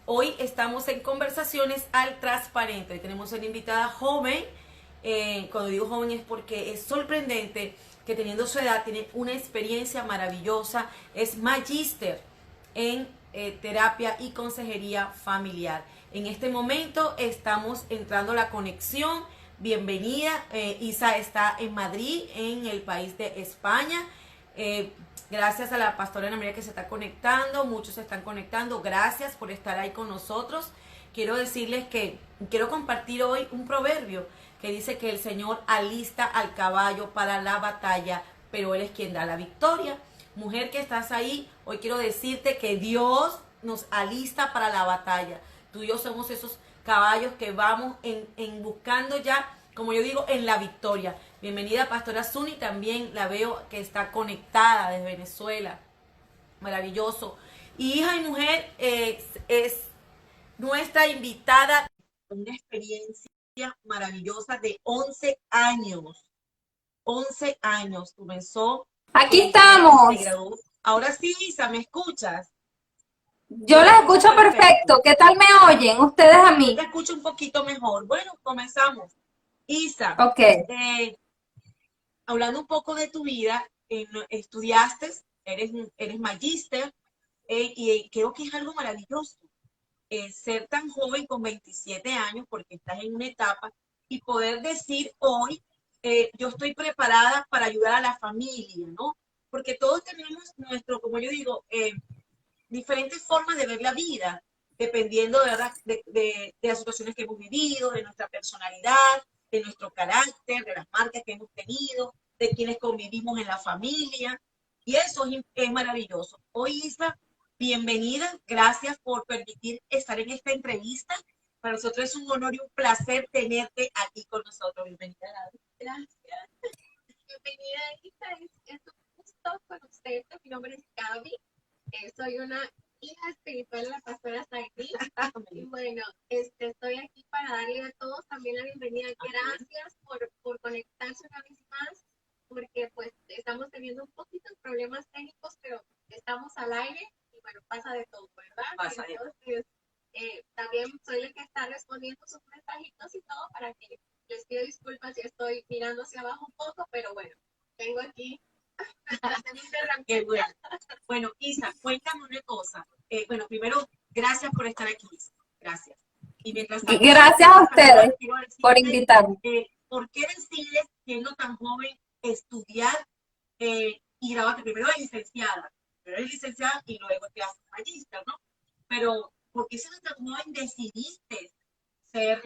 Hoy estamos en Conversaciones al Transparente. Tenemos una invitada joven. Cuando digo joven es porque es sorprendente que teniendo su edad tiene una experiencia maravillosa. Es magíster en terapia y consejería familiar. En este momento estamos entrando a la conexión. Bienvenida. Isa está en Madrid, en el país de España. Eh, Gracias a la pastora Ana María que se está conectando, muchos se están conectando, gracias por estar ahí con nosotros. Quiero decirles que quiero compartir hoy un proverbio que dice que el Señor alista al caballo para la batalla, pero Él es quien da la victoria. Mujer que estás ahí, hoy quiero decirte que Dios nos alista para la batalla. Tú y yo somos esos caballos que vamos en buscando ya, como yo digo, en la victoria. Bienvenida Pastora Zuni, también la veo que está conectada desde Venezuela. Maravilloso. Y hija y mujer es nuestra invitada. Una experiencia maravillosa de 11 años. 11 años comenzó. Aquí Se estamos. graduó. Ahora sí, Isa, ¿me escuchas? Yo Yo te las escucho escucho perfecto. perfecto. ¿Qué tal me oyen ustedes a Yo te mí? escucho un poquito mejor. Bueno, comenzamos. Isa, Ok. eh, hablando un poco de tu vida, estudiaste, eres magíster, y creo que es algo maravilloso ser tan joven con 27 años, porque estás en una etapa, y poder decir hoy, yo estoy preparada para ayudar a la familia, ¿no? Porque todos tenemos nuestro, como yo digo, diferentes formas de ver la vida, dependiendo de, ¿verdad? De las situaciones que hemos vivido, de nuestra personalidad, de nuestro carácter, de las marcas que hemos tenido, de quienes convivimos en la familia. Y eso es maravilloso. Hoy, Isla, bienvenida. Gracias por permitir estar en esta entrevista. Para nosotros es un honor y un placer tenerte aquí con nosotros. Bienvenida. Gracias. Bienvenida, Isa. Es un gusto conocerte. Mi nombre es Gaby. Soy una hija espiritual de la pastora Saidi. Y bueno, estoy aquí para darle a todos también la bienvenida. Gracias por conectarse una vez más, porque pues estamos teniendo un poquito de problemas técnicos, pero estamos al aire y bueno, pasa de todo, ¿verdad? Pasa de Entonces, también soy la que está respondiendo sus mensajitos y todo para que les pido disculpas si estoy mirando hacia abajo un poco, pero bueno, tengo aquí Qué bueno. Bueno, Isa, cuéntame una cosa. Bueno, primero, gracias por estar aquí, Isa. Gracias. Y mientras tanto, yo Gracias comienzo a a saludar, ustedes quiero por decirte, invitarme. ¿por qué decides, siendo tan joven, estudiar y grabarte primero de licenciada? Primero de licenciada y luego te haces magíster, ¿no? Pero, ¿por qué siendo tan joven decidiste ser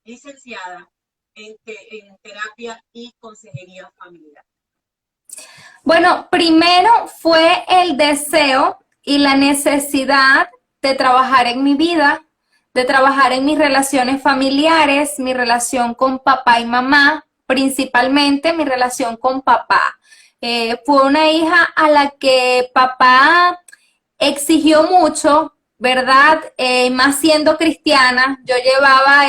licenciada en terapia y consejería familiar? Bueno, primero fue el deseo y la necesidad de trabajar en mi vida, de trabajar en mis relaciones familiares, mi relación con papá y mamá, principalmente mi relación con papá. Fue una hija a la que papá exigió mucho, ¿verdad? Más siendo cristiana, yo llevaba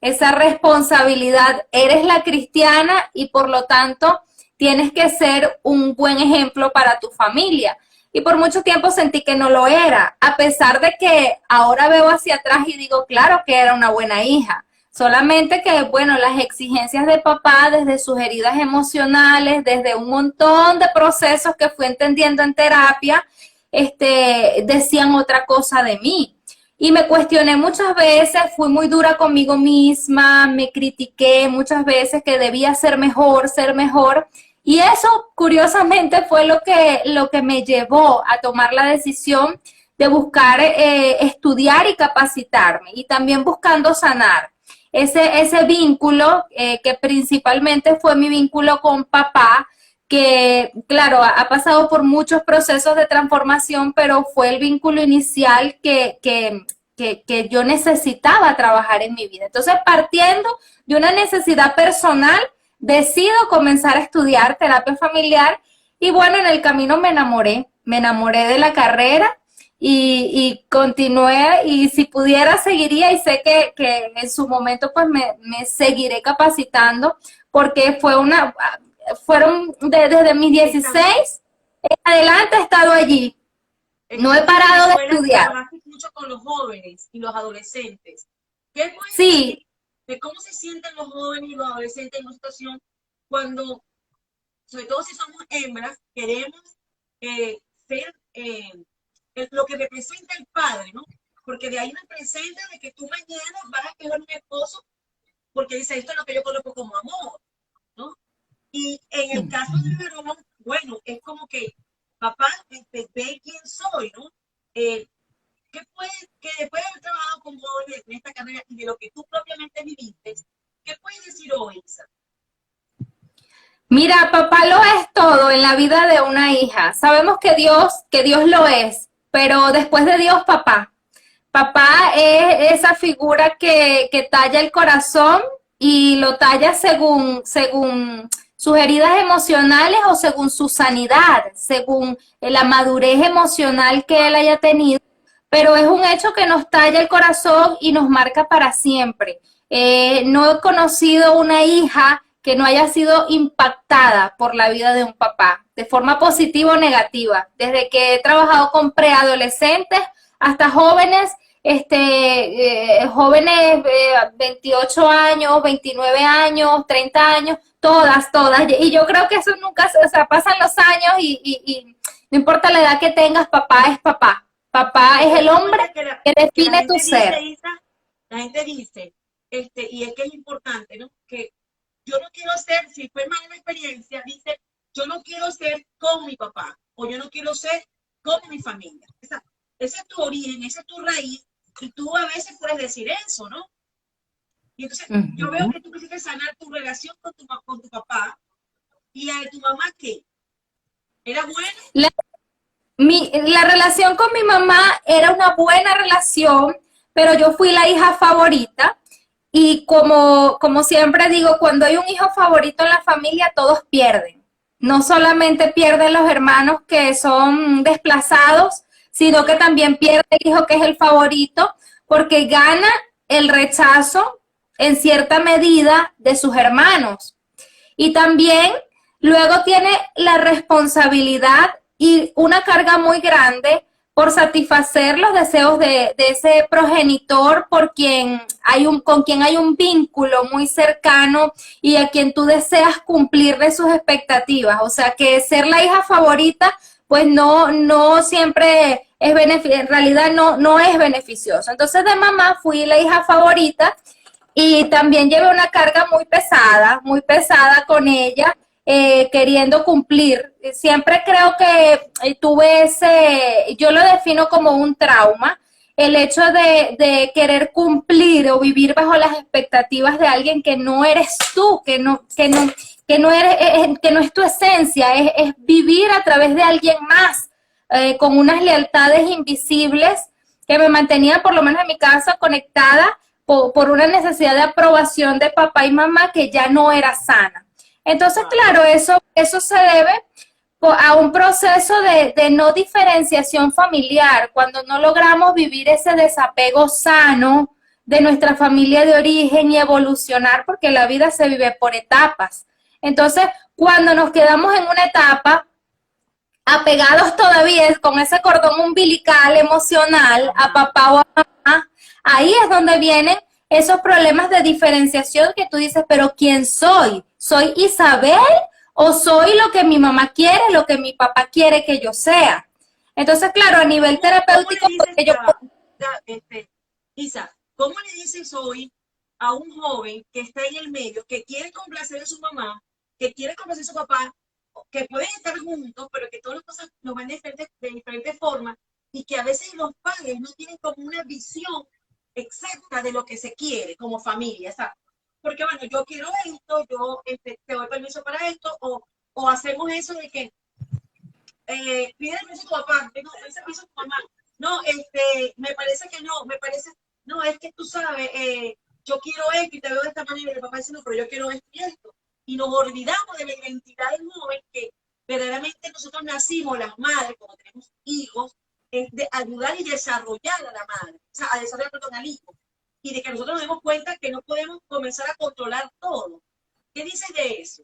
esa responsabilidad. Eres la cristiana y por lo tanto tienes que ser un buen ejemplo para tu familia. Y por mucho tiempo sentí que no lo era, a pesar de que ahora veo hacia atrás y digo, claro que era una buena hija. Solamente que, bueno, las exigencias de papá, desde sus heridas emocionales, desde un montón de procesos que fui entendiendo en terapia, decían otra cosa de mí. Y me cuestioné muchas veces, fui muy dura conmigo misma, me critiqué muchas veces que debía ser mejor, ser mejor. Y eso, curiosamente, fue lo que me llevó a tomar la decisión de buscar estudiar y capacitarme y también buscando sanar ese vínculo que principalmente fue mi vínculo con papá, que claro, ha pasado por muchos procesos de transformación, pero fue el vínculo inicial que yo necesitaba trabajar en mi vida. Entonces, partiendo de una necesidad personal, decido comenzar a estudiar terapia familiar y bueno, en el camino me enamoré de la carrera y continué y si pudiera seguiría y sé que en su momento pues me seguiré capacitando porque fueron desde mis 16 en adelante he estado allí, no he Estando en parado de Venezuela, estudiar. mucho con los jóvenes y los adolescentes. ¿Qué puedes Sí. decir de cómo se sienten los jóvenes y los adolescentes en una situación cuando, sobre todo si somos hembras, queremos ser lo que representa el padre, ¿no? Porque de ahí representa de que tú mañana vas a quedar un esposo, porque dice, esto es lo que yo conozco como amor, ¿no? Y en el caso de varón, bueno, es como que, papá, ve quién soy, ¿no? Que después de haber trabajado con jóvenes en esta carrera y de lo que tú propiamente viviste, ¿qué puedes decir hoy, Isa? Mira, papá lo es todo en la vida de una hija. Sabemos que Dios lo es, pero después de Dios, papá. Papá es esa figura que talla el corazón y lo talla según sus heridas emocionales o según su sanidad, según la madurez emocional que él haya tenido, pero es un hecho que nos talla el corazón y nos marca para siempre. No he conocido una hija que no haya sido impactada por la vida de un papá, de forma positiva o negativa, desde que he trabajado con preadolescentes hasta jóvenes, jóvenes 28 años, 29 años, 30 años, todas. Y yo creo que eso nunca, o sea, pasan los años y no importa la edad que tengas, papá es papá. Papá es el hombre que define tu ser. Isa, la gente dice, y es que es importante, ¿no? Que yo no quiero ser, si fue mala experiencia, dice, yo no quiero ser con mi papá, o yo no quiero ser con mi familia. Ese es tu origen, esa es tu raíz, y tú a veces puedes decir eso, ¿no? Y entonces, yo veo que tú quisiste sanar tu relación con tu papá, y la de tu mamá, ¿qué? ¿Era buena? La relación con mi mamá era una buena relación, pero yo fui la hija favorita. Y como siempre digo, cuando hay un hijo favorito en la familia, todos pierden. No solamente pierden los hermanos que son desplazados, sino que también pierde el hijo que es el favorito, porque gana el rechazo en cierta medida de sus hermanos. Y también luego tiene la responsabilidad y una carga muy grande por satisfacer los deseos de ese progenitor con quien hay un vínculo muy cercano y a quien tú deseas cumplirle sus expectativas. O sea que ser la hija favorita, pues no siempre es beneficioso, en realidad no es beneficioso. Entonces de mamá fui la hija favorita y también llevé una carga muy pesada con ella. Queriendo cumplir. Siempre creo que tuve yo lo defino como un trauma, el hecho de querer cumplir o vivir bajo las expectativas de alguien que no eres tú, que no es tu esencia, es vivir a través de alguien más, con unas lealtades invisibles que me mantenían, por lo menos en mi casa, conectada por una necesidad de aprobación de papá y mamá que ya no era sana. Entonces, claro, eso se debe a un proceso de no diferenciación familiar, cuando no logramos vivir ese desapego sano de nuestra familia de origen y evolucionar, porque la vida se vive por etapas. Entonces, cuando nos quedamos en una etapa, apegados todavía con ese cordón umbilical emocional a papá o a mamá, ahí es donde vienen esos problemas de diferenciación que tú dices, pero ¿quién soy? ¿Soy Isabel o soy lo que mi mamá quiere, lo que mi papá quiere que yo sea? Entonces, claro, a nivel terapéutico, porque Isa, ¿cómo le dices hoy a un joven que está en el medio, que quiere complacer a su mamá, que quiere complacer a su papá, que pueden estar juntos, pero que todas las cosas lo van de diferentes formas, y que a veces los padres no tienen como una visión exacta de lo que se quiere como familia, ¿sabes? Porque bueno, yo quiero esto, yo te doy permiso para esto, o hacemos eso de que pide permiso a tu papá, pide permiso a tu mamá. No, me parece que no, es que tú sabes, yo quiero esto y te veo de esta manera, y el papá dice, no, pero yo quiero esto y esto. Y nos olvidamos de la identidad del joven, que verdaderamente nosotros nacimos, las madres, como tenemos hijos, de ayudar y desarrollar a la madre, o sea, a desarrollar al hijo, y de que nosotros nos demos cuenta que no podemos comenzar a controlar todo. ¿Qué dices de eso?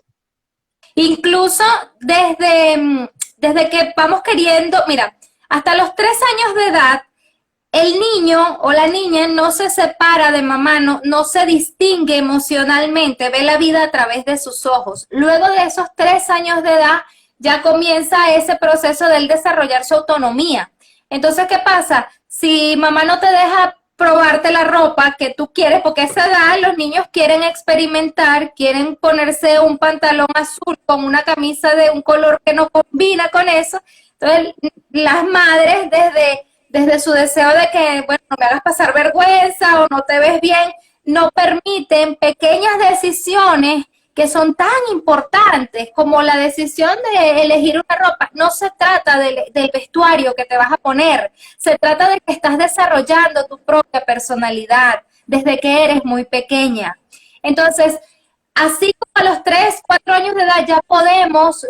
Incluso desde que vamos queriendo, mira, hasta los 3 años de edad, el niño o la niña no se separa de mamá, no se distingue emocionalmente, ve la vida a través de sus ojos. Luego de esos 3 años de edad, ya comienza ese proceso de él desarrollar su autonomía. Entonces, ¿qué pasa? Si mamá no te deja probarte la ropa que tú quieres, porque a esa edad los niños quieren experimentar, quieren ponerse un pantalón azul con una camisa de un color que no combina con eso. Entonces, las madres desde su deseo de que, bueno, no me hagas pasar vergüenza o no te ves bien, no permiten pequeñas decisiones que son tan importantes como la decisión de elegir una ropa. No se trata del vestuario que te vas a poner, se trata de que estás desarrollando tu propia personalidad desde que eres muy pequeña. Entonces, así como a los 3, 4 años de edad ya podemos,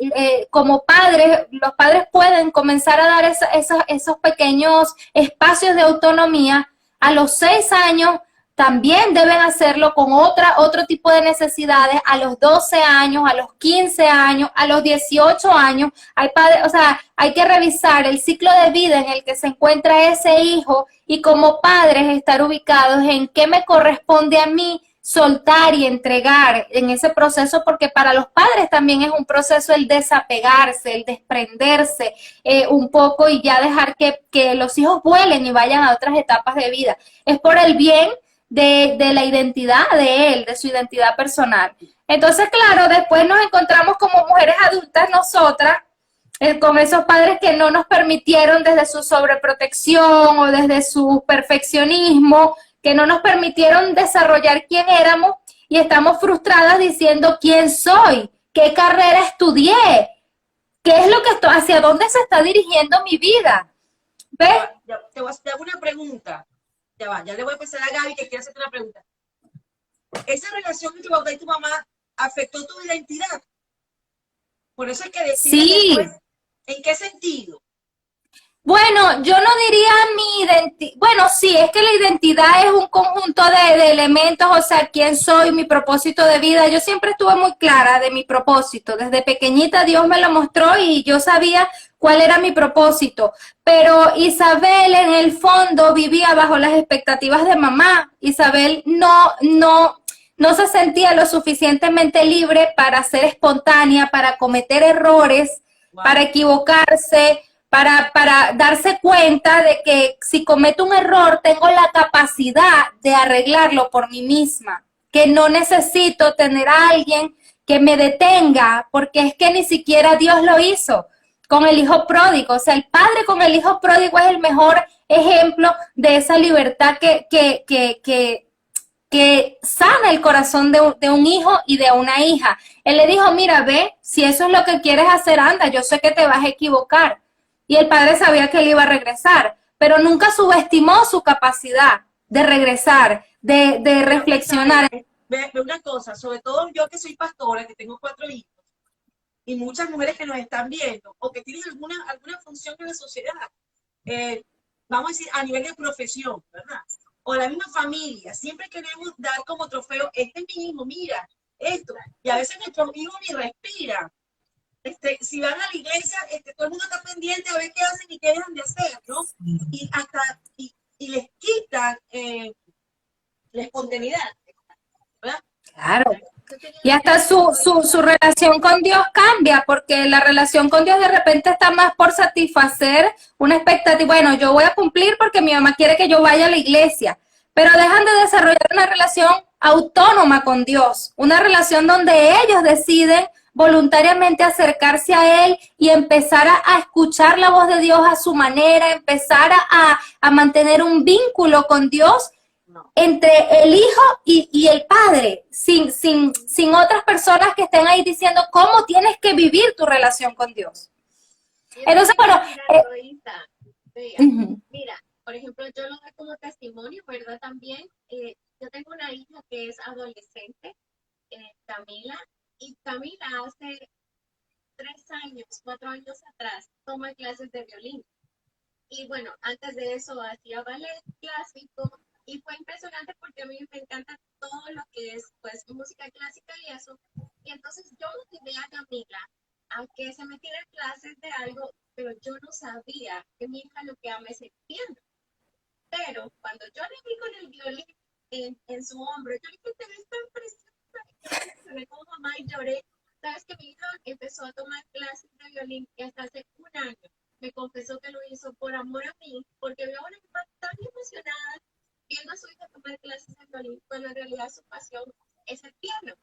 como padres, los padres pueden comenzar a dar esos pequeños espacios de autonomía. A los 6 años también deben hacerlo con otro tipo de necesidades. A los 12 años, a los 15 años, a los 18 años, hay padres, o sea, hay que revisar el ciclo de vida en el que se encuentra ese hijo y como padres estar ubicados en qué me corresponde a mí soltar y entregar en ese proceso, porque para los padres también es un proceso el desapegarse, el desprenderse un poco y ya dejar que los hijos vuelen y vayan a otras etapas de vida. Es por el bien de la identidad de él, de su identidad personal. Entonces, claro, después nos encontramos como mujeres adultas nosotras, con esos padres que no nos permitieron desde su sobreprotección o desde su perfeccionismo, que no nos permitieron desarrollar quién éramos y estamos frustradas diciendo quién soy, qué carrera estudié, qué es lo que estoy, hacia dónde se está dirigiendo mi vida. ¿Ves? Te hago una pregunta. Ya le voy a pasar a Gaby que quiere hacerte una pregunta. ¿Esa relación entre tu papá y tu mamá afectó tu identidad? Por eso es que decides Sí. después, ¿en qué sentido? Bueno, yo no diría mi identidad, bueno, sí, es que la identidad es un conjunto de elementos, o sea, quién soy, mi propósito de vida. Yo siempre estuve muy clara de mi propósito. Desde pequeñita Dios me lo mostró y yo sabía cuál era mi propósito. Pero Isabel en el fondo vivía bajo las expectativas de mamá. Isabel no se sentía lo suficientemente libre para ser espontánea, para cometer errores, Wow. para equivocarse, para darse cuenta de que si cometo un error tengo la capacidad de arreglarlo por mí misma, que no necesito tener a alguien que me detenga, porque es que ni siquiera Dios lo hizo con el hijo pródigo. O sea, el padre con el hijo pródigo es el mejor ejemplo de esa libertad que sana el corazón de un hijo y de una hija. Él le dijo, mira, ve, si eso es lo que quieres hacer, anda, yo sé que te vas a equivocar. Y el padre sabía que él iba a regresar, pero nunca subestimó su capacidad de regresar, de reflexionar. Ve una cosa, sobre todo yo que soy pastora, que tengo 4 hijos, y muchas mujeres que nos están viendo, o que tienen alguna función en la sociedad, vamos a decir, a nivel de profesión, ¿verdad? O la misma familia, siempre queremos dar como trofeo, este es mi hijo, mira, esto, y a veces nuestros hijos ni respiran. Si van a la iglesia, todo el mundo está pendiente a ver qué hacen y qué dejan de hacer, ¿no? Y hasta, y les quitan la espontaneidad, ¿verdad? Claro. Y hasta su relación con Dios cambia, porque la relación con Dios de repente está más por satisfacer una expectativa. Bueno, yo voy a cumplir porque mi mamá quiere que yo vaya a la iglesia, pero dejan de desarrollar una relación autónoma con Dios, una relación donde ellos deciden voluntariamente acercarse a Él y empezar a escuchar la voz de Dios a su manera, empezar a mantener un vínculo con Dios entre el hijo y el padre, sin otras personas que estén ahí diciendo cómo tienes que vivir tu relación con Dios. Entonces, bueno, mira, por ejemplo, yo lo doy como testimonio, ¿verdad? También, yo tengo una hija que es adolescente, Camila, y Camila hace 3 años, 4 años atrás, toma clases de violín. Y bueno, antes de eso hacía ballet clásico, y fue impresionante porque a mí me encanta todo lo que es pues música clásica y eso. Y entonces yo motivé a Camila a que se metiera en clases de algo, pero yo no sabía que mi hija lo que ama es el piano. Pero cuando yo le vi con el violín en su hombro, yo le dije, te ves tan preciosa. Y me como mamá y lloré. Sabes que mi hija empezó a tomar clases de violín y hasta hace un año me confesó que lo hizo por amor a mí, porque veo a una mamá tan emocionada viendo a su hija tomar clases de violín, cuando en realidad su pasión es el piano.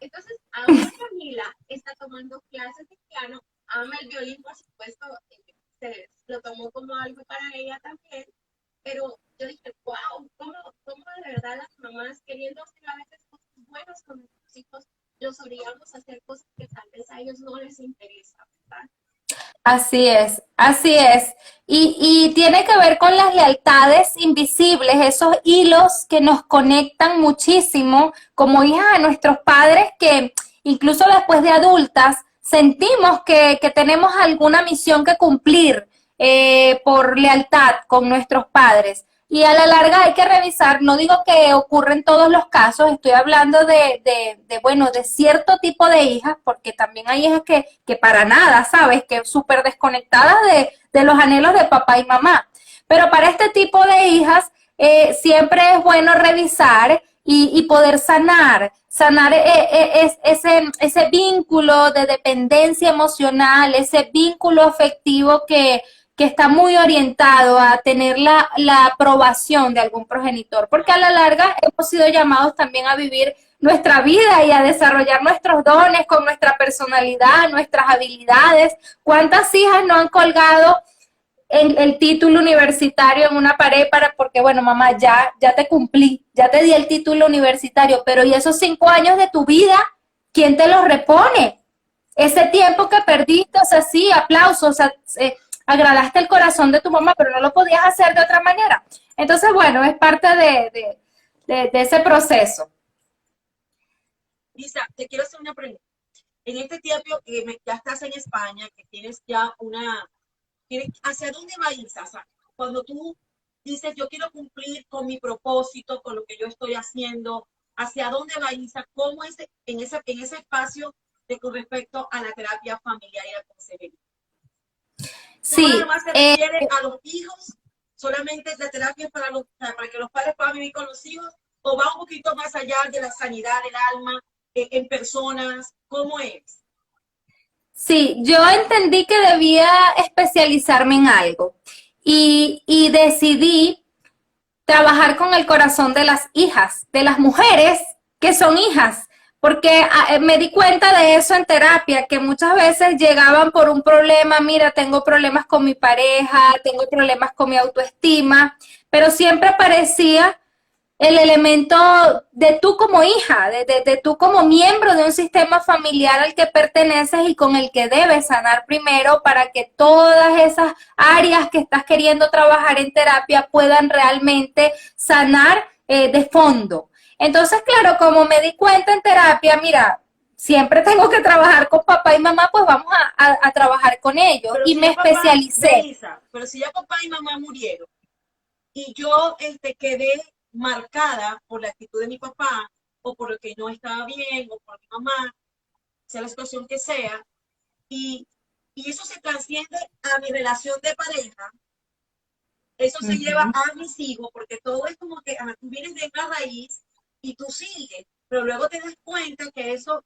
Entonces, ahora Camila está tomando clases de piano, ama el violín, por supuesto, lo tomó como algo para ella también, pero yo dije, wow, ¿cómo de verdad las mamás queriendo hacer a veces cosas buenas con nuestros hijos, los obligamos a hacer cosas que tal vez a ellos no les interesan, ¿verdad? Así es, así es. Y tiene que ver con las lealtades invisibles, esos hilos que nos conectan muchísimo como hijas a nuestros padres, que incluso después de adultas sentimos que tenemos alguna misión que cumplir por lealtad con nuestros padres. Y a la larga hay que revisar, no digo que ocurre en todos los casos, estoy hablando bueno, de cierto tipo de hijas, porque también hay hijas que para nada, ¿sabes? Que súper desconectadas de los anhelos de papá y mamá. Pero para este tipo de hijas siempre es bueno revisar y poder sanar ese vínculo de dependencia emocional, ese vínculo afectivo que está muy orientado a tener la aprobación de algún progenitor, porque a la larga hemos sido llamados también a vivir nuestra vida y a desarrollar nuestros dones con nuestra personalidad, nuestras habilidades. ¿Cuántas hijas no han colgado el título universitario en una pared porque, bueno, mamá, ya te cumplí, ya te di el título universitario, pero ¿y esos 5 años de tu vida? ¿Quién te los repone? Ese tiempo que perdiste, o sea, sí, aplausos, o sea, agradaste el corazón de tu mamá, pero no lo podías hacer de otra manera. Entonces, bueno, es parte de ese proceso. Lisa, te quiero hacer una pregunta. En este tiempo que ya estás en España, que tienes ya ¿hacia dónde va Isa? O sea, cuando tú dices, yo quiero cumplir con mi propósito, con lo que yo estoy haciendo, ¿hacia dónde va Isa? ¿Cómo es en ese espacio con respecto a la terapia familiar y la consejería? Sí. ¿Nada más se refiere a los hijos? ¿Solamente la terapia para que los padres puedan vivir con los hijos? ¿O va un poquito más allá de la sanidad del alma en personas? ¿Cómo es? Sí, yo entendí que debía especializarme en algo y decidí trabajar con el corazón de las hijas, de las mujeres que son hijas, porque me di cuenta de eso en terapia, que muchas veces llegaban por un problema, mira, tengo problemas con mi pareja, tengo problemas con mi autoestima, pero siempre aparecía el elemento de tú como hija, de tú como miembro de un sistema familiar al que perteneces y con el que debes sanar primero para que todas esas áreas que estás queriendo trabajar en terapia puedan realmente sanar de fondo. Entonces, claro, como me di cuenta en terapia, mira, siempre tengo que trabajar con papá y mamá, pues vamos a trabajar con ellos. Pero y si me especialicé. Lisa, pero si ya papá y mamá murieron y yo quedé marcada por la actitud de mi papá o por lo que no estaba bien o por mi mamá, sea la situación que sea, y eso se transciende a mi relación de pareja, eso se lleva a mis hijos, porque todo es como que tú vienes de una raíz y tú sigues, pero luego te das cuenta que eso,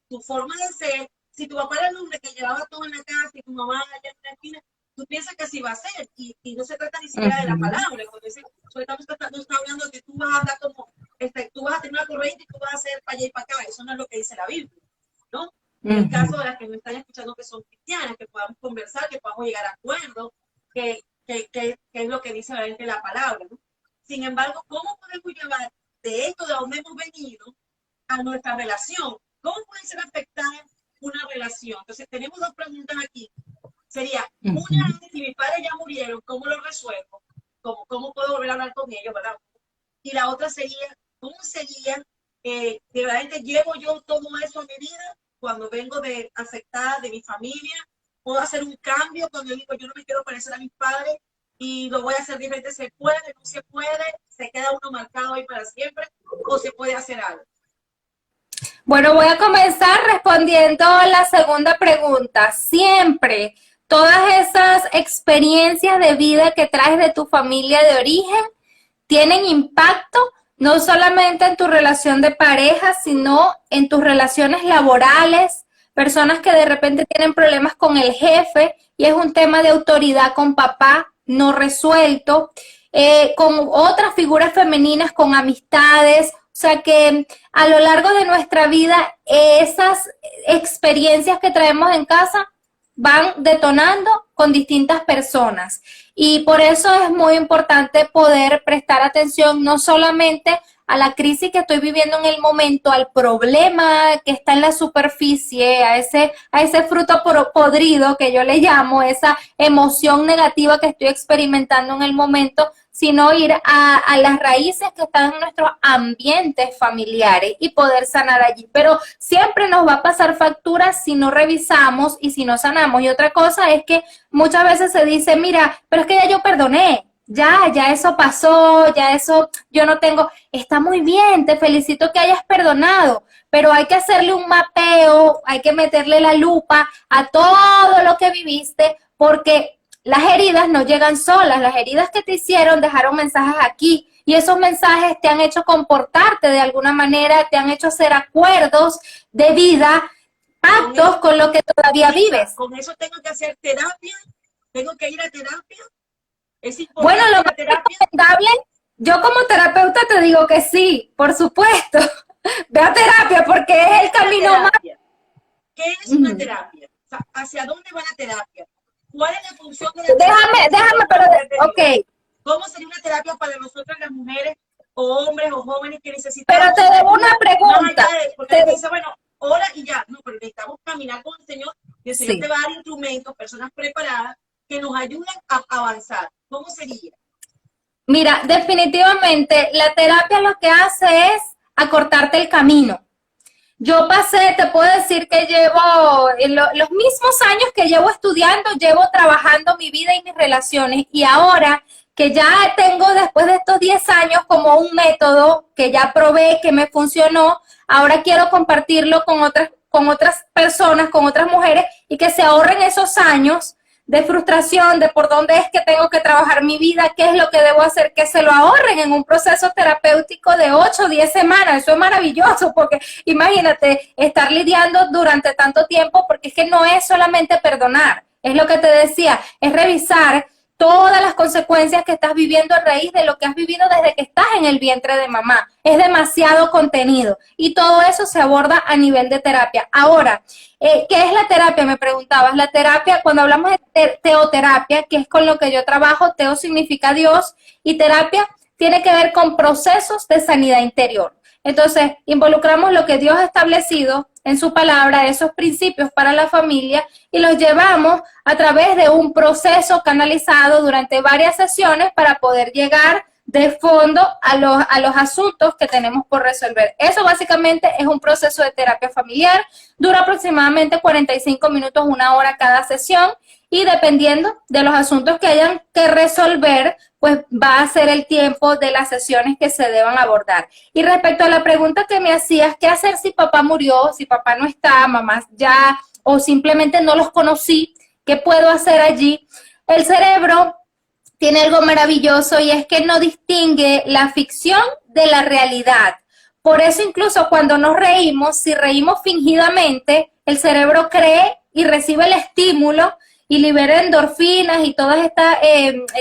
tu forma de ser, si tu papá era el hombre que llevaba todo en la casa y tu mamá allá en la esquina, tú piensas que así va a ser, y no se trata ni siquiera de la palabra, cuando no está hablando de que tú vas a hablar como, tú vas a tener una corriente y tú vas a hacer para allá y para acá, eso no es lo que dice la Biblia, ¿no? En el caso de las que me están escuchando que son cristianas, que podamos conversar, que podamos llegar a acuerdos, que es lo que dice realmente la palabra, ¿no? Sin embargo, ¿cómo podemos llevar de esto de donde hemos venido a nuestra relación? ¿Cómo puede ser afectada una relación? Entonces, tenemos 2 preguntas aquí. Sería, una, si mis padres ya murieron, ¿cómo lo resuelvo? ¿Cómo puedo volver a hablar con ellos, verdad? Y la otra sería, ¿cómo sería de verdad llevo yo todo eso a mi vida cuando vengo de afectada de mi familia? ¿Puedo hacer un cambio cuando digo yo no me quiero parecer a mis padres y lo voy a hacer diferente? ¿Se puede? ¿No se puede? ¿Se queda uno marcado ahí para siempre? ¿O se puede hacer algo? Bueno, voy a comenzar respondiendo la segunda pregunta. Siempre todas esas experiencias de vida que traes de tu familia de origen tienen impacto no solamente en tu relación de pareja, sino en tus relaciones laborales, personas que de repente tienen problemas con el jefe y es un tema de autoridad con papá no resuelto, con otras figuras femeninas, con amistades. O sea que a lo largo de nuestra vida esas experiencias que traemos en casa van detonando con distintas personas. Y por eso es muy importante poder prestar atención no solamente a la crisis que estoy viviendo en el momento, al problema que está en la superficie, a ese fruto podrido que yo le llamo, esa emoción negativa que estoy experimentando en el momento, sino ir a las raíces que están en nuestros ambientes familiares y poder sanar allí. Pero siempre nos va a pasar factura si no revisamos y si no sanamos. Y otra cosa es que muchas veces se dice, mira, pero es que ya yo perdoné, ya eso pasó, ya eso yo no tengo. Está muy bien, te felicito que hayas perdonado, pero hay que hacerle un mapeo, hay que meterle la lupa a todo lo que viviste, porque las heridas no llegan solas, las heridas que te hicieron dejaron mensajes aquí y esos mensajes te han hecho comportarte de alguna manera, te han hecho hacer acuerdos de vida, pactos con lo que todavía vives. Con eso tengo que hacer terapia, tengo que ir a terapia. Es importante. Bueno, lo más recomendable, yo como terapeuta te digo que sí, por supuesto. Ve a terapia porque es el camino más. ¿Qué es una terapia? O sea, ¿hacia dónde va la terapia? ¿Cuál es la función de la terapia? Déjame, pero, ok. ¿Cómo sería una terapia para nosotras las mujeres o hombres o jóvenes que necesitamos? Pero te debo una pregunta. Porque dice, bueno, hola y ya. No, pero necesitamos caminar con el Señor y el Señor te va a dar instrumentos, personas preparadas que nos ayuden a avanzar. ¿Cómo sería? Mira, definitivamente la terapia lo que hace es acortarte el camino. Yo pasé, te puedo decir que llevo los mismos años que llevo estudiando, llevo trabajando mi vida y mis relaciones y ahora que ya tengo después de estos 10 años como un método que ya probé, que me funcionó, ahora quiero compartirlo con otras personas, con otras mujeres y que se ahorren esos años de frustración, de por dónde es que tengo que trabajar mi vida, qué es lo que debo hacer, que se lo ahorren en un proceso terapéutico de 8 o 10 semanas. Eso es maravilloso porque imagínate estar lidiando durante tanto tiempo, porque es que no es solamente perdonar, es lo que te decía, es revisar todas las consecuencias que estás viviendo a raíz de lo que has vivido desde que estás en el vientre de mamá. Es demasiado contenido y todo eso se aborda a nivel de terapia. Ahora, ¿qué es la terapia? Me preguntabas. La terapia, cuando hablamos de teoterapia, que es con lo que yo trabajo, teo significa Dios y terapia tiene que ver con procesos de sanidad interior. Entonces, involucramos lo que Dios ha establecido en su palabra, esos principios para la familia, y los llevamos a través de un proceso canalizado durante varias sesiones para poder llegar de fondo a los asuntos que tenemos por resolver. Eso básicamente es un proceso de terapia familiar, dura aproximadamente 45 minutos, 1 hora cada sesión, y dependiendo de los asuntos que hayan que resolver, pues va a ser el tiempo de las sesiones que se deban abordar. Y respecto a la pregunta que me hacías, ¿qué hacer si papá murió, si papá no está, mamá ya, o simplemente no los conocí? ¿Qué puedo hacer allí? El cerebro tiene algo maravilloso y es que no distingue la ficción de la realidad. Por eso incluso cuando nos reímos, si reímos fingidamente, el cerebro cree y recibe el estímulo y libera endorfinas y todas estas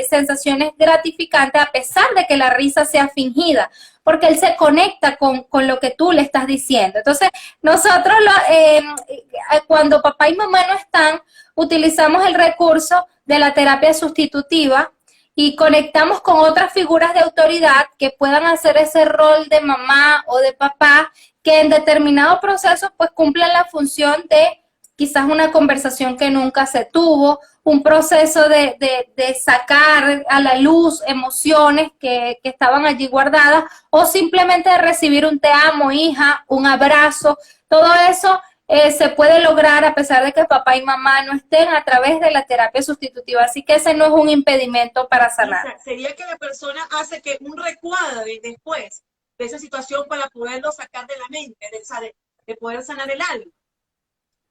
sensaciones gratificantes a pesar de que la risa sea fingida, porque él se conecta con lo que tú le estás diciendo. Entonces, nosotros cuando papá y mamá no están, utilizamos el recurso de la terapia sustitutiva y conectamos con otras figuras de autoridad que puedan hacer ese rol de mamá o de papá que en determinado proceso pues cumplan la función de quizás una conversación que nunca se tuvo, un proceso de sacar a la luz emociones que estaban allí guardadas o simplemente de recibir un te amo, hija, un abrazo. Todo eso se puede lograr a pesar de que papá y mamá no estén a través de la terapia sustitutiva. Así que ese no es un impedimento para sanar. Sería que la persona hace que un recuadre después de esa situación para poderlo sacar de la mente, de poder sanar el alma.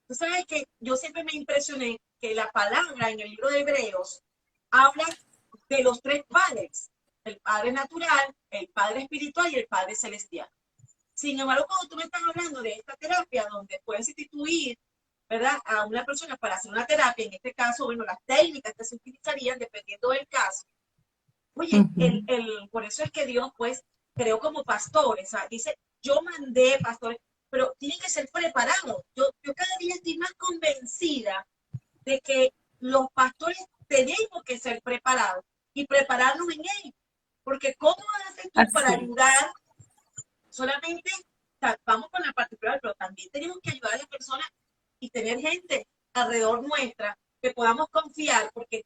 Tú sabes que yo siempre me impresioné que la palabra en el libro de Hebreos habla de los tres padres, el padre natural, el padre espiritual y el padre celestial. Sin embargo, cuando tú me estás hablando de esta terapia donde puedes sustituir, ¿verdad?, a una persona para hacer una terapia, en este caso, bueno, las técnicas que se utilizarían dependiendo del caso. Oye, Ujú. por eso es que Dios, pues, creó como pastores. O sea, dice, yo mandé pastores, pero tienen que ser preparados. Yo cada día estoy más convencida de que los pastores tenemos que ser preparados y prepararnos en él. Porque ¿cómo vas a hacer tú para Así es. ayudar solamente? O sea, vamos con la particular, pero también tenemos que ayudar a las personas y tener gente alrededor nuestra que podamos confiar, porque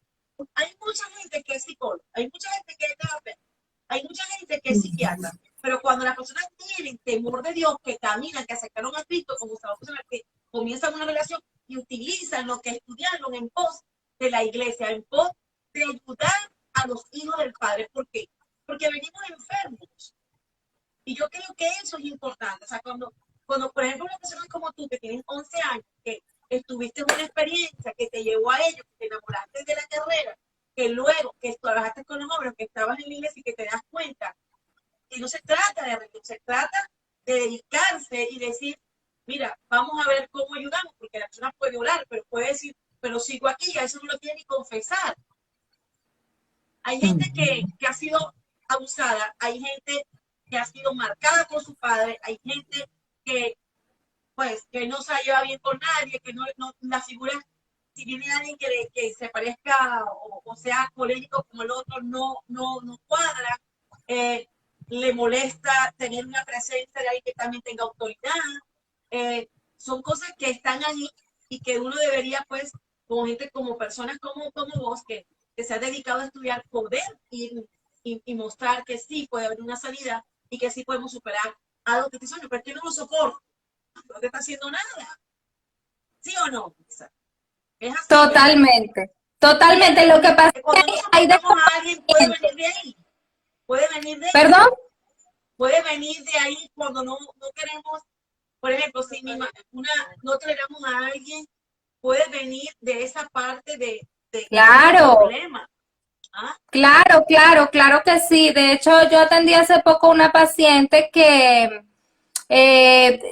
hay mucha gente que es psicóloga, hay mucha gente que es terapeuta, hay mucha gente que es Ujú. psiquiatra, pero cuando las personas tienen temor de Dios, que caminan, que aceptaron a Cristo como personas que comienzan una relación y utilizan lo que estudiaron en pos de la iglesia, en pos de ayudar a los hijos del Padre. ¿Por qué? Porque venimos enfermos. Y yo creo que eso es importante. O sea, cuando por ejemplo, una persona como tú, que tienes 11 años, que estuviste en una experiencia que te llevó a ello, que te enamoraste de la carrera, que luego que trabajaste con los jóvenes, que estabas en la iglesia y que te das cuenta que no se trata de religión, se trata de dedicarse y decir, mira, vamos a ver cómo ayudamos, porque la persona puede orar, pero puede decir, pero sigo aquí, a eso no lo tiene ni confesar. Hay gente Ujú. que ha sido abusada, hay gente que ha sido marcada por su padre, hay gente que, pues, que no se lleva bien con nadie, que no la figura, si viene alguien que se parezca o sea colérico como el otro, no cuadra, eh, le molesta tener una presencia de alguien que también tenga autoridad. Son cosas que están allí y que uno debería, pues, como gente, como personas como vos, que se ha dedicado a estudiar, poder ir y mostrar que sí puede haber una salida y que sí podemos superar algo que te sueño, pero es que no lo soporto, no te está haciendo nada. ¿Sí o no? Es así, ¿verdad? Totalmente. Y Totalmente. Lo que pasa es que cuando no hay soportamos a alguien, puede desconocimiento. venir de ahí, puede venir de ahí, ¿Perdón? puede venir de ahí cuando no queremos, por ejemplo, si no toleramos a alguien, puede venir de esa parte de ese Claro. problema. ¿Ah? Claro, claro, claro que sí. De hecho, yo atendí hace poco una paciente que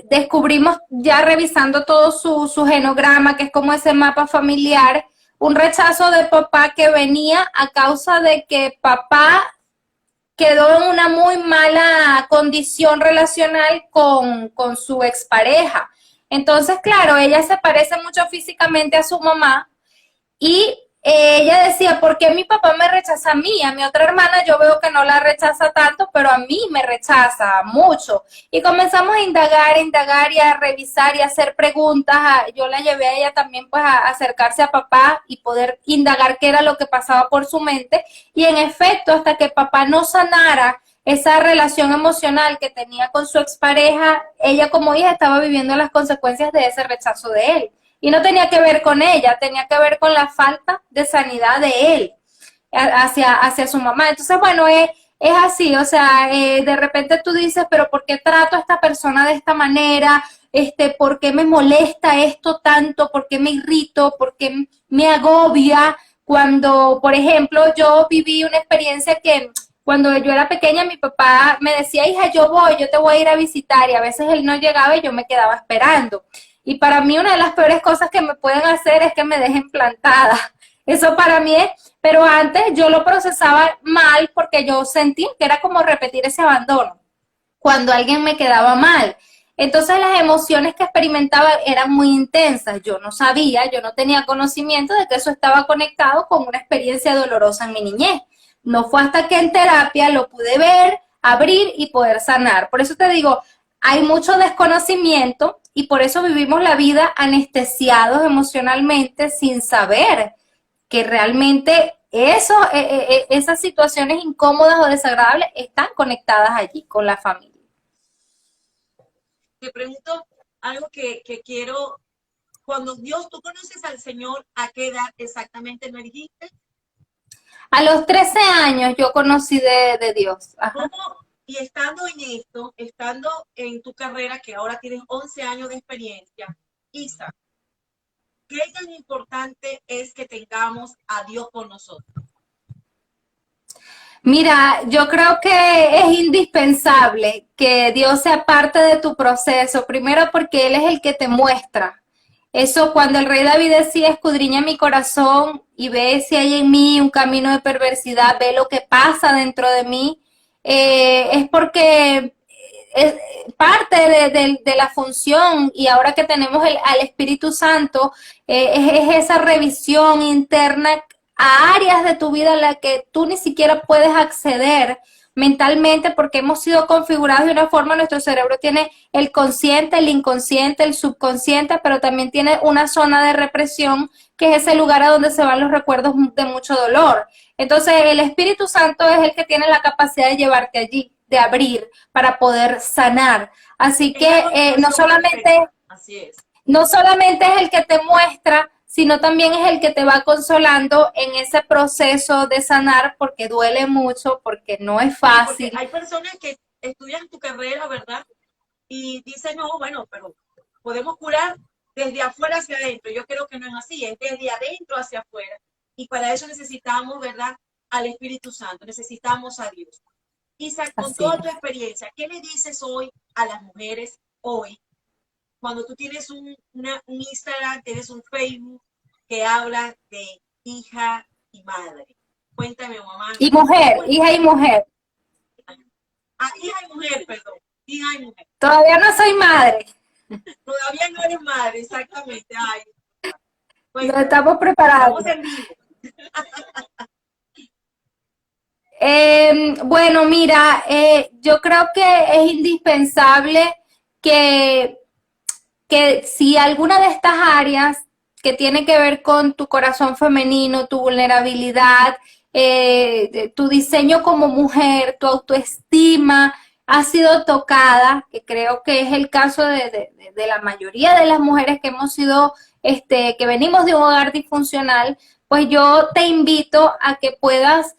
descubrimos ya revisando todo su genograma, que es como ese mapa familiar, un rechazo de papá que venía a causa de que papá quedó en una muy mala condición relacional con su expareja. Entonces, claro, ella se parece mucho físicamente a su mamá y ella decía, ¿por qué mi papá me rechaza a mí? A mi otra hermana yo veo que no la rechaza tanto, pero a mí me rechaza mucho. Y comenzamos a indagar y a revisar y a hacer preguntas. Yo la llevé a ella también pues a acercarse a papá y poder indagar qué era lo que pasaba por su mente. Y en efecto, hasta que papá no sanara esa relación emocional que tenía con su expareja, ella como hija estaba viviendo las consecuencias de ese rechazo de él. Y no tenía que ver con ella, tenía que ver con la falta de sanidad de él hacia su mamá. Entonces, bueno, es así, o sea, de repente tú dices, pero ¿por qué trato a esta persona de esta manera? ¿Por qué me molesta esto tanto? ¿Por qué me irrito? ¿Por qué me agobia? Cuando, por ejemplo, yo viví una experiencia que cuando yo era pequeña, mi papá me decía, hija, yo te voy a ir a visitar, y a veces él no llegaba y yo me quedaba esperando. Y para mí una de las peores cosas que me pueden hacer es que me dejen plantada. Eso para mí es, pero antes yo lo procesaba mal porque yo sentí que era como repetir ese abandono cuando alguien me quedaba mal. Entonces las emociones que experimentaba eran muy intensas. Yo no sabía, yo no tenía conocimiento de que eso estaba conectado con una experiencia dolorosa en mi niñez. No fue hasta que en terapia lo pude ver, abrir y poder sanar. Por eso te digo, hay mucho desconocimiento y por eso vivimos la vida anestesiados emocionalmente sin saber que realmente esas situaciones incómodas o desagradables están conectadas allí con la familia. Te pregunto algo que quiero, cuando tú conoces al Señor, ¿a qué edad exactamente me dijiste? A los 13 años yo conocí de Dios. Ajá. ¿Cómo? Y estando en esto, estando en tu carrera, que ahora tienes 11 años de experiencia, Isa, ¿qué tan importante es que tengamos a Dios con nosotros? Mira, yo creo que es indispensable que Dios sea parte de tu proceso, primero porque Él es el que te muestra. Eso cuando el rey David decía, escudriña mi corazón y ve si hay en mí un camino de perversidad, ve lo que pasa dentro de mí, es porque es parte de la función y ahora que tenemos al Espíritu Santo, es esa revisión interna a áreas de tu vida en las que tú ni siquiera puedes acceder mentalmente porque hemos sido configurados de una forma, nuestro cerebro tiene el consciente, el inconsciente, el subconsciente, pero también tiene una zona de represión que es ese lugar a donde se van los recuerdos de mucho dolor. Entonces el Espíritu Santo es el que tiene la capacidad de llevarte allí, de abrir para poder sanar. Así que Así es. no solamente es el que te muestra, sino también es el que te va consolando en ese proceso de sanar, porque duele mucho, porque no es fácil. Porque hay personas que estudian tu carrera, ¿verdad? Y dicen, no, bueno, pero podemos curar desde afuera hacia adentro. Yo creo que no es así, es desde adentro hacia afuera. Y para eso necesitamos, ¿verdad?, al Espíritu Santo, necesitamos a Dios. Isa, con toda tu experiencia, ¿qué le dices hoy a las mujeres hoy? Cuando tú tienes un Instagram, tienes un Facebook que habla de hija y madre. Cuéntame, mamá. Y mujer, hija y mujer. Ah, hija y mujer, perdón. Hija y mujer. Todavía no soy madre. Todavía no eres madre, exactamente. Ay. Bueno, nos estamos preparando. Estamos en vivo. Bueno, mira, yo creo que es indispensable que si alguna de estas áreas que tiene que ver con tu corazón femenino, tu vulnerabilidad, tu diseño como mujer, tu autoestima ha sido tocada, que creo que es el caso de la mayoría de las mujeres que hemos sido, que venimos de un hogar disfuncional, pues yo te invito a que puedas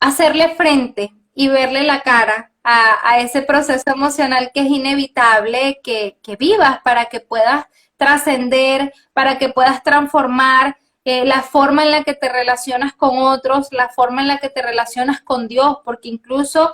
hacerle frente y verle la cara a ese proceso emocional que es inevitable que vivas para que puedas trascender, para que puedas transformar la forma en la que te relacionas con otros, la forma en la que te relacionas con Dios, porque incluso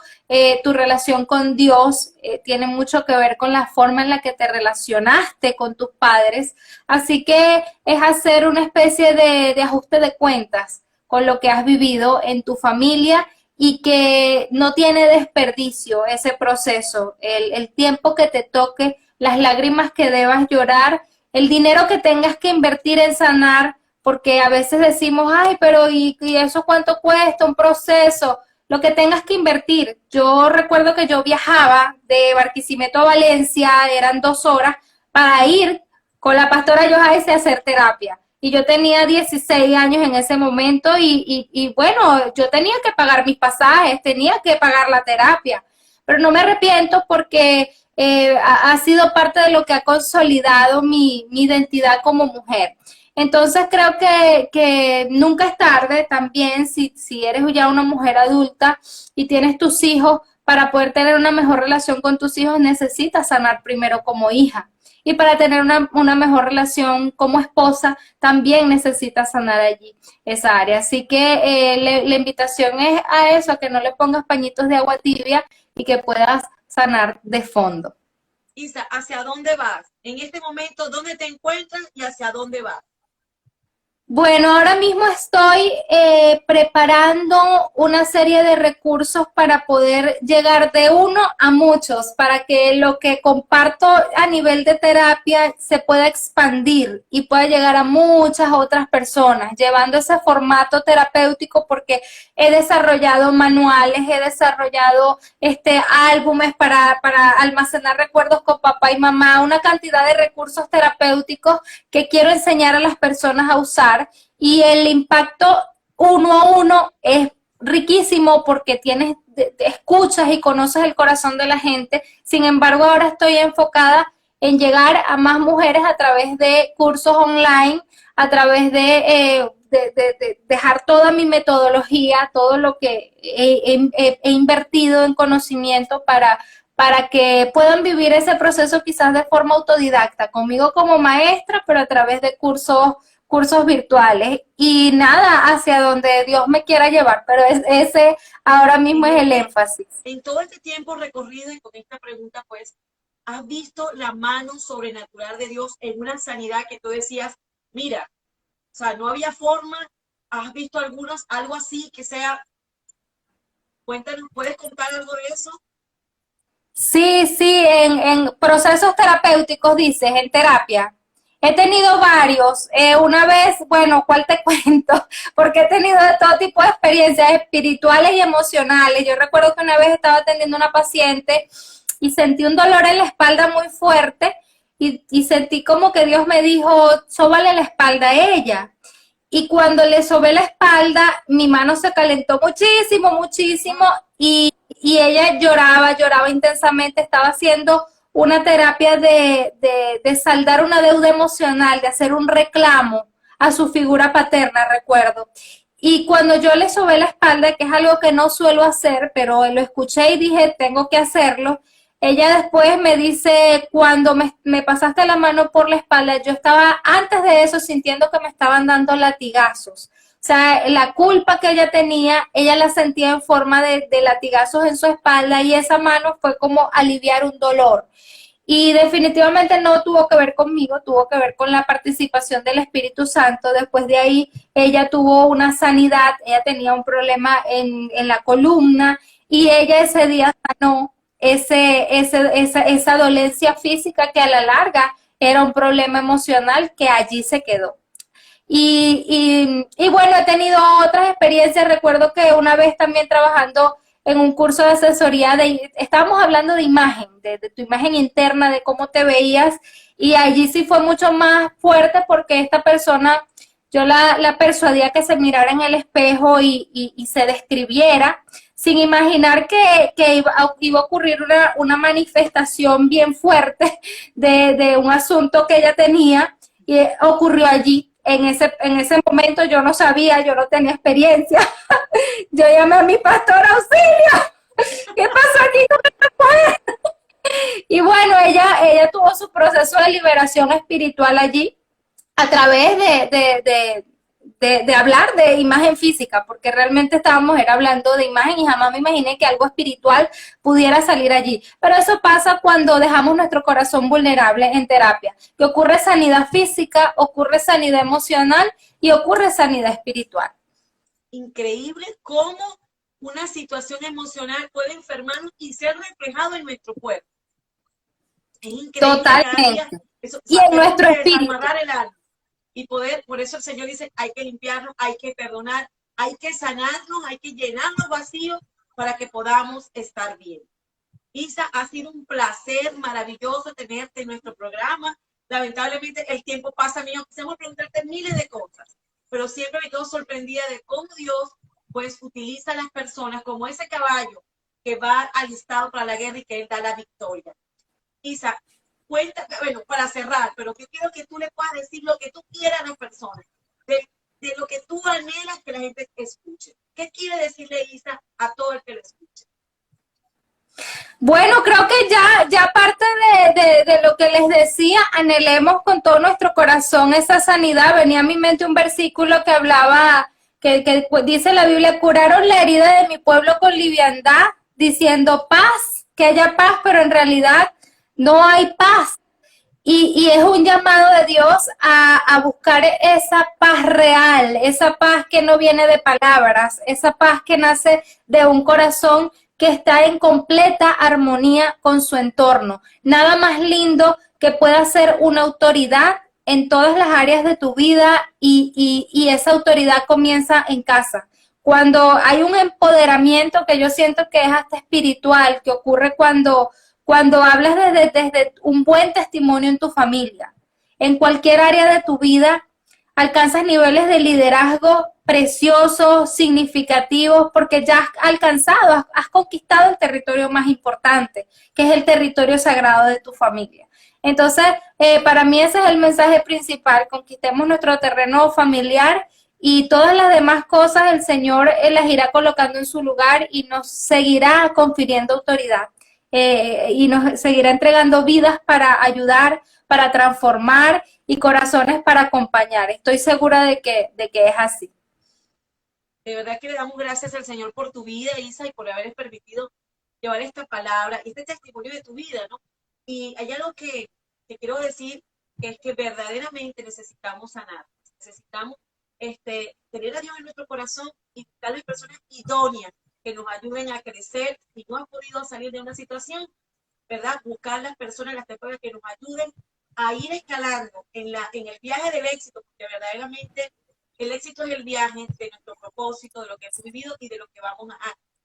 tu relación con Dios tiene mucho que ver con la forma en la que te relacionaste con tus padres. Así que es hacer una especie de ajuste de cuentas con lo que has vivido en tu familia y que no tiene desperdicio ese proceso, el tiempo que te toque, las lágrimas que debas llorar, el dinero que tengas que invertir en sanar, porque a veces decimos, ay, pero ¿y eso cuánto cuesta? Un proceso, lo que tengas que invertir. Yo recuerdo que yo viajaba de Barquisimeto a Valencia, eran 2 horas, para ir con la pastora Johaise a hacer terapia. Y yo tenía 16 años en ese momento y bueno, yo tenía que pagar mis pasajes, tenía que pagar la terapia, pero no me arrepiento porque ha sido parte de lo que ha consolidado mi identidad como mujer. Entonces creo que nunca es tarde también si eres ya una mujer adulta y tienes tus hijos, para poder tener una mejor relación con tus hijos necesitas sanar primero como hija. Y para tener una mejor relación como esposa, también necesitas sanar allí esa área. Así que la invitación es a eso, a que no le pongas pañitos de agua tibia y que puedas sanar de fondo. Isa, ¿hacia dónde vas? En este momento, ¿dónde te encuentras y hacia dónde vas? Bueno, ahora mismo estoy preparando una serie de recursos para poder llegar de uno a muchos, para que lo que comparto a nivel de terapia se pueda expandir y pueda llegar a muchas otras personas, llevando ese formato terapéutico, porque he desarrollado manuales, he desarrollado álbumes para almacenar recuerdos con papá y mamá, una cantidad de recursos terapéuticos que quiero enseñar a las personas a usar. Y el impacto uno a uno es riquísimo porque escuchas y conoces el corazón de la gente. Sin embargo, ahora estoy enfocada en llegar a más mujeres a través de cursos online, a través de dejar toda mi metodología, todo lo que he invertido en conocimiento para para que puedan vivir ese proceso quizás de forma autodidacta, conmigo como maestra, pero a través de cursos virtuales. Y nada, hacia donde Dios me quiera llevar, pero ese ahora mismo es el énfasis. En todo este tiempo recorrido y con esta pregunta, pues, ¿has visto la mano sobrenatural de Dios en una sanidad que tú decías, mira, o sea, no había forma? ¿Has visto algo así que sea? Cuéntanos, ¿puedes contar algo de eso? Sí, sí, en procesos terapéuticos, dices, en terapia. He tenido varios. Una vez, bueno, ¿cuál te cuento? Porque he tenido de todo tipo de experiencias espirituales y emocionales. Yo recuerdo que una vez estaba atendiendo a una paciente y sentí un dolor en la espalda muy fuerte y sentí como que Dios me dijo, sóbale la espalda a ella. Y cuando le sobé la espalda, mi mano se calentó muchísimo, muchísimo, y ella lloraba intensamente. Estaba haciendo una terapia de saldar una deuda emocional, de hacer un reclamo a su figura paterna, recuerdo. Y cuando yo le sobé la espalda, que es algo que no suelo hacer, pero lo escuché y dije, tengo que hacerlo, ella después me dice, cuando me pasaste la mano por la espalda, yo estaba antes de eso sintiendo que me estaban dando latigazos. O sea, la culpa que ella tenía, ella la sentía en forma de latigazos en su espalda, y esa mano fue como aliviar un dolor. Y definitivamente no tuvo que ver conmigo, tuvo que ver con la participación del Espíritu Santo. Después de ahí, ella tuvo una sanidad, ella tenía un problema en la columna, y ella ese día sanó esa dolencia física, que a la larga era un problema emocional que allí se quedó. Y bueno, he tenido otras experiencias. Recuerdo que una vez también trabajando en un curso de asesoría, estábamos hablando de imagen, de tu imagen interna, de cómo te veías, y allí sí fue mucho más fuerte porque esta persona, yo la persuadía que se mirara en el espejo y se describiera, sin imaginar que iba a ocurrir una manifestación bien fuerte de un asunto que ella tenía, y ocurrió allí. En ese momento yo no sabía, yo no tenía experiencia. Yo llamé a mi pastor, auxilio, ¿qué pasó aquí con esta mujer? Y bueno, ella tuvo su proceso de liberación espiritual allí a través de hablar de imagen física, porque realmente estábamos hablando de imagen y jamás me imaginé que algo espiritual pudiera salir allí. Pero eso pasa cuando dejamos nuestro corazón vulnerable en terapia, que ocurre sanidad física, ocurre sanidad emocional y ocurre sanidad espiritual. Increíble cómo una situación emocional puede enfermarnos y ser reflejado en nuestro cuerpo. Es increíble. Totalmente. Eso, y en nuestro espíritu. El alma. Y poder, por eso el Señor dice, hay que limpiarnos, hay que perdonar, hay que sanarnos, hay que llenar los vacíos para que podamos estar bien. Isa, ha sido un placer maravilloso tenerte en nuestro programa. Lamentablemente el tiempo pasa, mío, quisiéramos preguntarte miles de cosas, pero siempre me quedo sorprendida de cómo Dios pues utiliza a las personas como ese caballo que va alistado para la guerra y que Él da la victoria. Isa, cuéntame, bueno, para cerrar, pero yo quiero que tú le puedas decir lo que tú quieras a las personas, de lo que tú anhelas que la gente escuche. ¿Qué quiere decirle Isa a todo el que lo escuche? Bueno, creo que ya parte de lo que les decía, anhelemos con todo nuestro corazón esa sanidad. Venía a mi mente un versículo que hablaba, que dice la Biblia, curaron la herida de mi pueblo con liviandad, diciendo paz, que haya paz, pero en realidad no hay paz. Y es un llamado de Dios a buscar esa paz real, esa paz que no viene de palabras, esa paz que nace de un corazón que está en completa armonía con su entorno. Nada más lindo que pueda ser una autoridad en todas las áreas de tu vida, y esa autoridad comienza en casa. Cuando hay un empoderamiento que yo siento que es hasta espiritual, que ocurre cuando hablas desde un buen testimonio en tu familia, en cualquier área de tu vida, alcanzas niveles de liderazgo preciosos, significativos, porque ya has alcanzado, has conquistado el territorio más importante, que es el territorio sagrado de tu familia. Entonces, para mí ese es el mensaje principal: conquistemos nuestro terreno familiar, y todas las demás cosas el Señor las irá colocando en su lugar y nos seguirá confiriendo autoridad. y nos seguirá entregando vidas para ayudar, para transformar y corazones para acompañar. Estoy segura de que es así. De verdad que le damos gracias al Señor por tu vida, Isa, y por haberles permitido llevar esta palabra, este testimonio de tu vida, ¿no? Y hay algo que te quiero decir, que es que verdaderamente necesitamos sanar, necesitamos tener a Dios en nuestro corazón y buscar las personas idóneas que nos ayuden a crecer. Si no has podido salir de una situación, ¿verdad? Buscar las personas, las personas que nos ayuden a ir escalando en el viaje del éxito, porque verdaderamente el éxito es el viaje de nuestro propósito, de lo que hemos vivido y de lo que vamos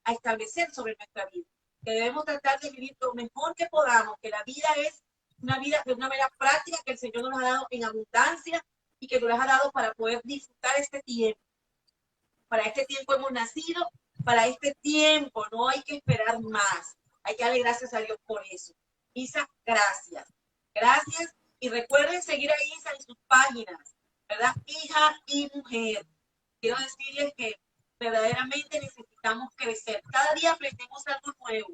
a establecer sobre nuestra vida. Que debemos tratar de vivir lo mejor que podamos, que la vida es una vida de una manera práctica que el Señor nos ha dado en abundancia y que nos ha dado para poder disfrutar este tiempo. Para este tiempo hemos nacido, para este tiempo no hay que esperar más. Hay que darle gracias a Dios por eso. Isa, gracias. Gracias. Y recuerden seguir a Isa en sus páginas, ¿verdad? Hija y mujer. Quiero decirles que verdaderamente necesitamos crecer. Cada día aprendemos algo nuevo.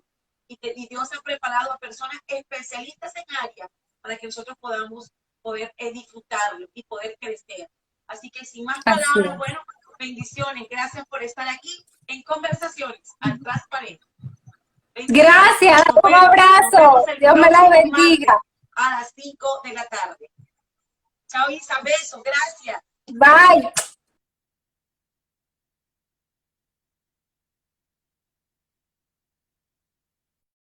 Y Dios ha preparado a personas especialistas en áreas para que nosotros podamos poder disfrutarlo y poder crecer. Así que sin más palabras, bueno, bendiciones. Gracias por estar aquí en Conversaciones al Transparente. Gracias, un abrazo. Dios me la bendiga. A las 5 de la tarde. Chao, Isa, besos, gracias. Bye.